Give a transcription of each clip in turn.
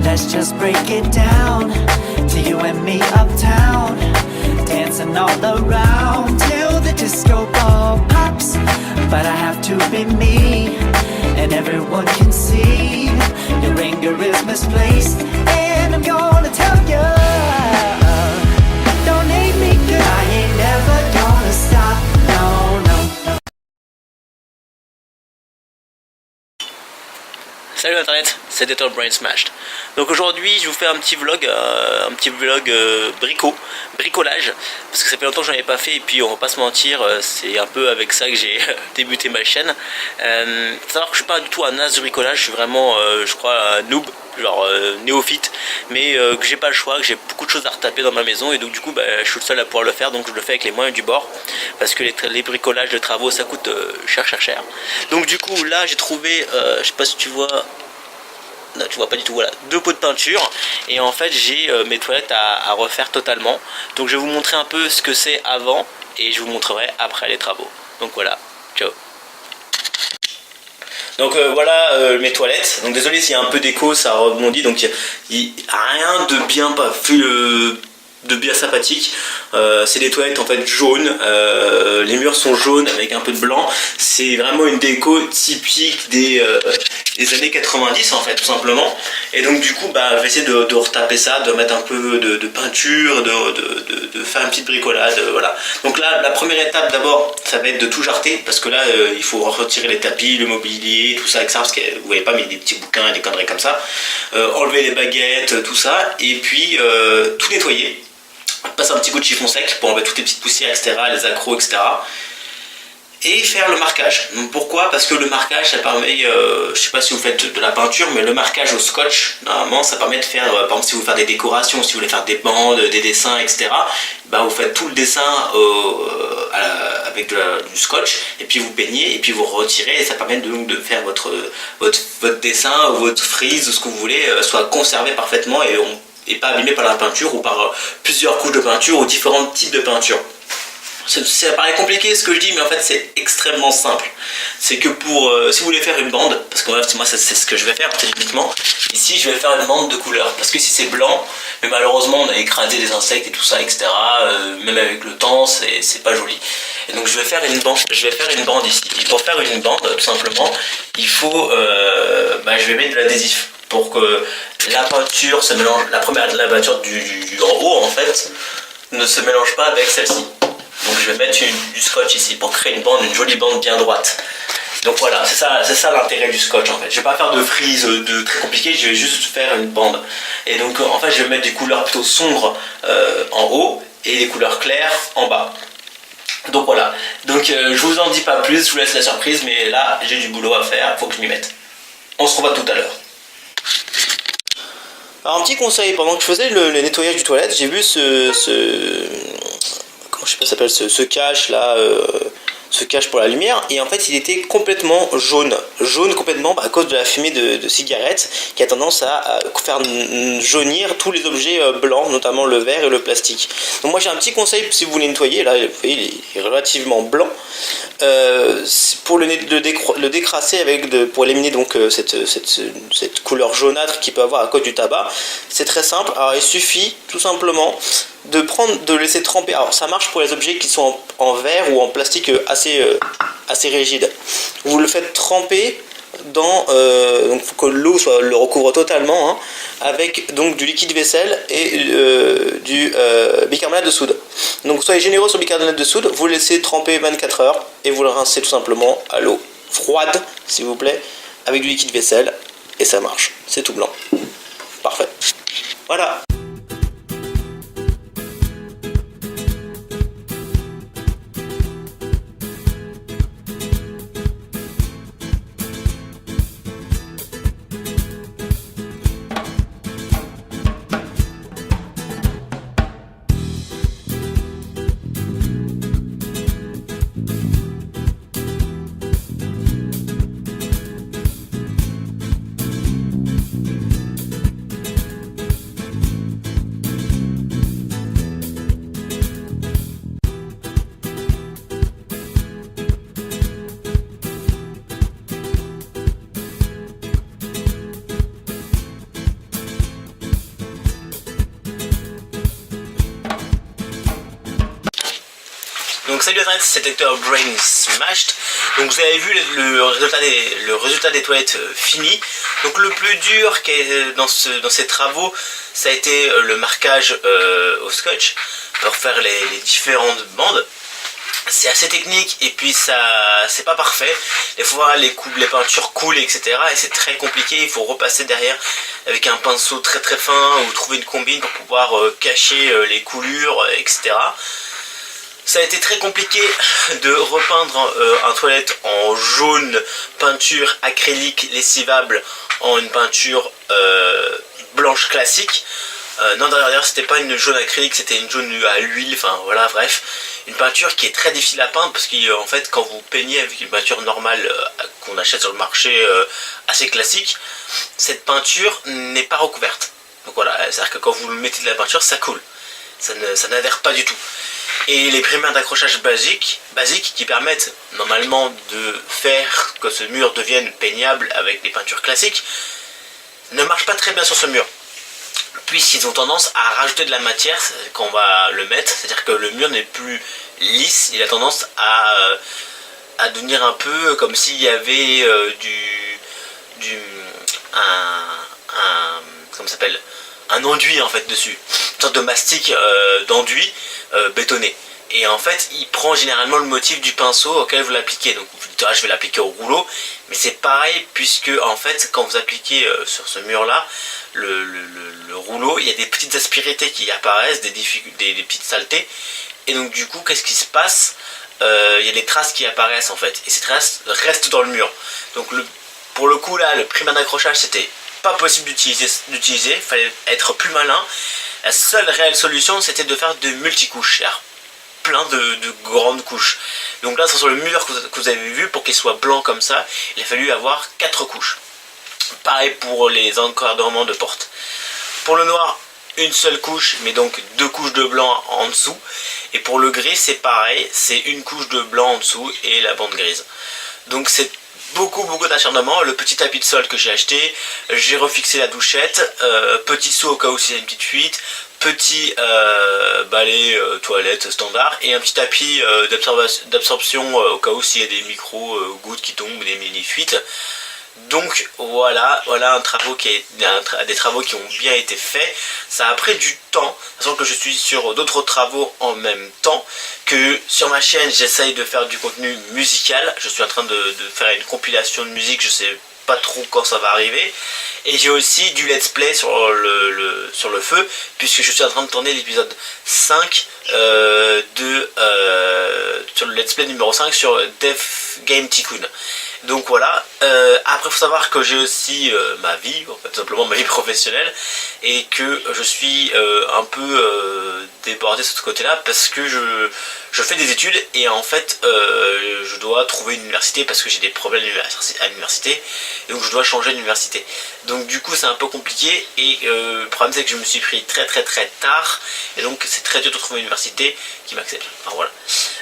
Let's just break it down to you and me uptown, dancing all around till the disco ball pops. But I have to be me, and everyone can see your anger is misplaced, and I'm gonna tell you, don't hate me 'cause I ain't never gonna stop, no, no. Salut internet, c'est Little Brain Smashed. Donc aujourd'hui je vous fais un petit vlog bricolage, parce que ça fait longtemps que j'en ai pas fait et puis on va pas se mentir, c'est un peu avec ça que j'ai débuté ma chaîne. Faut savoir que je suis pas du tout un as du bricolage, je suis vraiment je crois un noob, genre néophyte, mais que j'ai pas le choix, que j'ai beaucoup de choses à retaper dans ma maison et donc du coup je suis le seul à pouvoir le faire, donc je le fais avec les moyens du bord parce que les bricolages de travaux ça coûte cher. Donc du coup là j'ai trouvé, je sais pas si tu vois, non, tu vois pas du tout, voilà, 2 pots de peinture et en fait j'ai mes toilettes à refaire totalement, donc je vais vous montrer un peu ce que c'est avant et je vous montrerai après les travaux. Donc voilà, ciao. Donc voilà mes toilettes, donc désolé s'il y a un peu d'écho, ça rebondit, donc il n'y a rien de bien de bien sympathique. C'est des toilettes en fait jaunes, les murs sont jaunes avec un peu de blanc, c'est vraiment une déco typique des années 90 en fait tout simplement, et donc du coup je vais essayer de retaper ça, de mettre un peu de peinture, de faire une petite bricolade, voilà. Donc là la première étape d'abord ça va être de tout jarter, parce que là il faut retirer les tapis, le mobilier, tout ça avec ça, parce que vous voyez pas mais des petits bouquins et des conneries comme ça, enlever les baguettes, tout ça, et puis tout nettoyer. Passer un petit coup de chiffon sec pour enlever toutes les petites poussières, etc., les accros, etc. Et faire le marquage. Donc pourquoi? Parce que le marquage, ça permet, je sais pas si vous faites de la peinture, mais le marquage au scotch, normalement, ça permet de faire, par exemple, si vous voulez faire des décorations, si vous voulez faire des bandes, des dessins, etc., vous faites tout le dessin avec du scotch, et puis vous peignez, et puis vous retirez, et ça permet donc de faire votre dessin, ou votre frise, ou ce que vous voulez, soit conservé parfaitement, et pas abîmé par la peinture ou par plusieurs couches de peinture ou différents types de peinture. Ça paraît compliqué ce que je dis, mais en fait c'est extrêmement simple. C'est que si vous voulez faire une bande, parce que moi c'est ce que je vais faire typiquement, ici je vais faire une bande de couleurs, parce que si c'est blanc, mais malheureusement on a écrasé des insectes et tout ça, etc., même avec le temps c'est pas joli. Et donc je vais faire une bande ici. Et pour faire une bande, tout simplement, il faut, je vais mettre de l'adhésif, pour que la peinture se mélange, la peinture du en haut en fait, ne se mélange pas avec celle-ci. Donc je vais mettre du scotch ici pour créer une jolie bande bien droite. Donc voilà, c'est ça l'intérêt du scotch en fait. Je vais pas faire de frise très compliquée, je vais juste faire une bande. Et donc en fait je vais mettre des couleurs plutôt sombres en haut et des couleurs claires en bas. Donc voilà, donc je vous en dis pas plus, je vous laisse la surprise, mais là j'ai du boulot à faire, faut que je m'y mette. On se revoit tout à l'heure. Alors un petit conseil, pendant que je faisais le nettoyage du toilette, j'ai vu comment je sais pas ça s'appelle, ce cache là, ce cache pour la lumière, et en fait il était complètement jaune complètement à cause de la fumée de cigarette qui a tendance à faire jaunir tous les objets blancs, notamment le verre et le plastique. Donc moi j'ai un petit conseil si vous voulez nettoyer, là vous voyez il est relativement blanc, pour le décrasser pour éliminer donc cette couleur jaunâtre qu'il peut avoir à cause du tabac. C'est très simple, alors il suffit tout simplement de laisser tremper. Alors ça marche pour les objets qui sont en verre ou en plastique assez rigide. Vous le faites tremper donc faut que l'eau le recouvre totalement, hein, avec donc du liquide vaisselle et du bicarbonate de soude. Donc soyez généreux sur le bicarbonate de soude, vous le laissez tremper 24 heures et vous le rincez tout simplement à l'eau froide s'il vous plaît, avec du liquide vaisselle, et ça marche, c'est tout blanc. Parfait. Voilà. Donc salut Internet, c'est Dr Brain Smashed. Donc vous avez vu le résultat des toilettes fini. Donc le plus dur dans ces travaux, ça a été le marquage au scotch pour faire les différentes bandes. C'est assez technique et puis ça c'est pas parfait. Des fois les peintures coulent, etc. Et c'est très compliqué, il faut repasser derrière avec un pinceau très très fin ou trouver une combine pour pouvoir cacher les coulures, etc. Ça a été très compliqué de repeindre un toilette en jaune peinture acrylique lessivable en une peinture blanche classique. Non, d'ailleurs c'était pas une jaune acrylique, c'était une jaune à l'huile, enfin voilà, bref. Une peinture qui est très difficile à peindre parce qu'en fait quand vous peignez avec une peinture normale qu'on achète sur le marché assez classique, cette peinture n'est pas recouverte. Donc voilà, c'est-à-dire que quand vous mettez de la peinture, ça coule. Ça n'adhère pas du tout. Et les primaires d'accrochage basiques qui permettent normalement de faire que ce mur devienne peignable avec des peintures classiques ne marchent pas très bien sur ce mur, puisqu'ils ont tendance à rajouter de la matière quand on va le mettre, c'est-à-dire que le mur n'est plus lisse, il a tendance à devenir un peu comme s'il y avait comment ça s'appelle, un enduit en fait dessus, une sorte de mastic d'enduit bétonné. Et en fait, il prend généralement le motif du pinceau auquel vous l'appliquez. Donc vous dites, ah, je vais l'appliquer au rouleau, mais c'est pareil puisque en fait, quand vous appliquez sur ce mur-là, le rouleau, il y a des petites aspérités qui apparaissent, des petites saletés. Et donc du coup, qu'est-ce qui se passe? Il y a des traces qui apparaissent en fait, et ces traces restent dans le mur. Donc pour le coup là, le primaire d'accrochage, c'était pas possible d'utiliser, il fallait être plus malin. La seule réelle solution, c'était de faire de multicouches, c'est-à-dire plein de grandes couches. Donc là, sur le mur que vous avez vu, pour qu'il soit blanc comme ça, il a fallu avoir 4 couches. Pareil pour les encadrements de porte. Pour le noir, une seule couche, mais donc 2 couches de blanc en dessous. Et pour le gris, c'est pareil, c'est une couche de blanc en dessous et la bande grise. Donc c'est beaucoup d'acharnement. Le petit tapis de sol que j'ai acheté, j'ai refixé la douchette, petit seau au cas où s'il y a une petite fuite, petit balai toilette standard et un petit tapis d'absorption au cas où s'il y a des micro gouttes qui tombent, des mini fuites. Donc voilà des travaux qui ont bien été faits. Ça a pris du temps, sachant que je suis sur d'autres travaux en même temps, que sur ma chaîne j'essaye de faire du contenu musical. Je suis en train de faire une compilation de musique, je sais pas trop quand ça va arriver. Et j'ai aussi du let's play sur le feu, puisque je suis en train de tourner l'épisode 5 sur le let's play numéro 5 sur Def Game Tycoon. Donc voilà, après il faut savoir que j'ai aussi ma vie, en fait, tout simplement ma vie professionnelle, et que je suis un peu débordé sur ce côté-là parce que je fais des études et en fait je dois trouver une université parce que j'ai des problèmes à l'université, et donc je dois changer d'université. Donc du coup c'est un peu compliqué et le problème c'est que je me suis pris très tard, et donc c'est très dur de trouver une université qui m'accepte. Enfin voilà.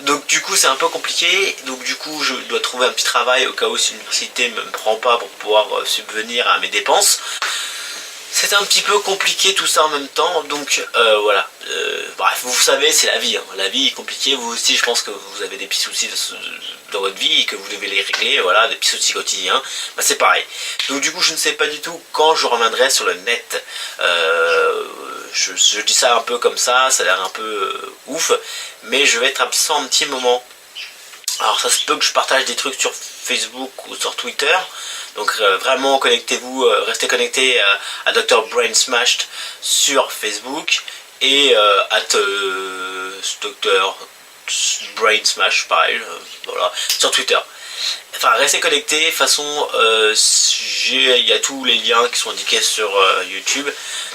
Donc du coup c'est un peu compliqué, donc du coup je dois trouver un petit travail au cas où si l'université ne me prend pas pour pouvoir subvenir à mes dépenses. C'est un petit peu compliqué tout ça en même temps, donc voilà. Bref, vous savez, c'est la vie, hein. La vie est compliquée, vous aussi je pense que vous avez des petits soucis dans votre vie et que vous devez les régler, voilà, des petits soucis quotidiens, bah, c'est pareil. Donc du coup je ne sais pas du tout quand je reviendrai sur le net. Je dis ça un peu comme ça a l'air un peu ouf, mais je vais être absent un petit moment. Alors ça se peut que je partage des trucs sur Facebook ou sur Twitter, donc vraiment connectez-vous, restez connectés à Dr Brain Smashed sur Facebook et Dr Brain Smash, pareil, voilà, sur Twitter. Enfin, restez connectés, de toute façon, il y a tous les liens qui sont indiqués sur YouTube.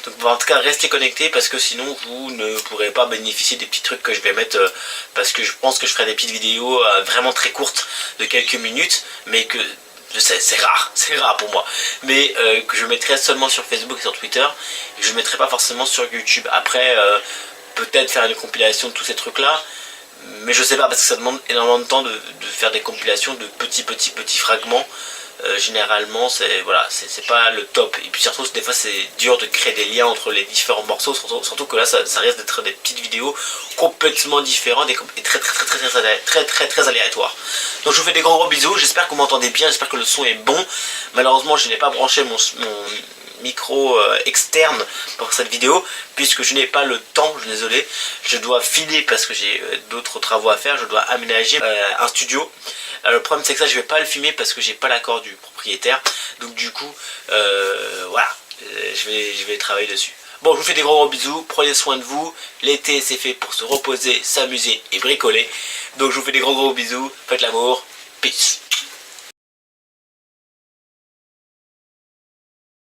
Donc en tout cas, restez connectés parce que sinon vous ne pourrez pas bénéficier des petits trucs que je vais mettre, parce que je pense que je ferai des petites vidéos vraiment très courtes de quelques minutes, mais que c'est rare pour moi, mais que je mettrai seulement sur Facebook et sur Twitter, et que je ne mettrai pas forcément sur YouTube. Après, peut-être faire une compilation de tous ces trucs là, mais je sais pas, parce que ça demande énormément de temps de faire des compilations de petits fragments généralement c'est pas le top, et puis surtout des fois c'est dur de créer des liens entre les différents morceaux, surtout que là ça risque d'être des petites vidéos complètement différentes et très aléatoires. Donc je vous fais des gros bisous, j'espère que vous m'entendez bien, j'espère que le son est bon. Malheureusement je n'ai pas branché mon micro externe pour cette vidéo puisque je n'ai pas le temps, je suis désolé, je dois filer parce que j'ai d'autres travaux à faire, je dois aménager un studio. Le problème c'est que ça je vais pas le filmer parce que j'ai pas l'accord du propriétaire, donc du coup voilà, je vais travailler dessus. Bon, je vous fais des gros bisous, prenez soin de vous, l'été c'est fait pour se reposer, s'amuser et bricoler, donc je vous fais des gros bisous, faites l'amour, peace.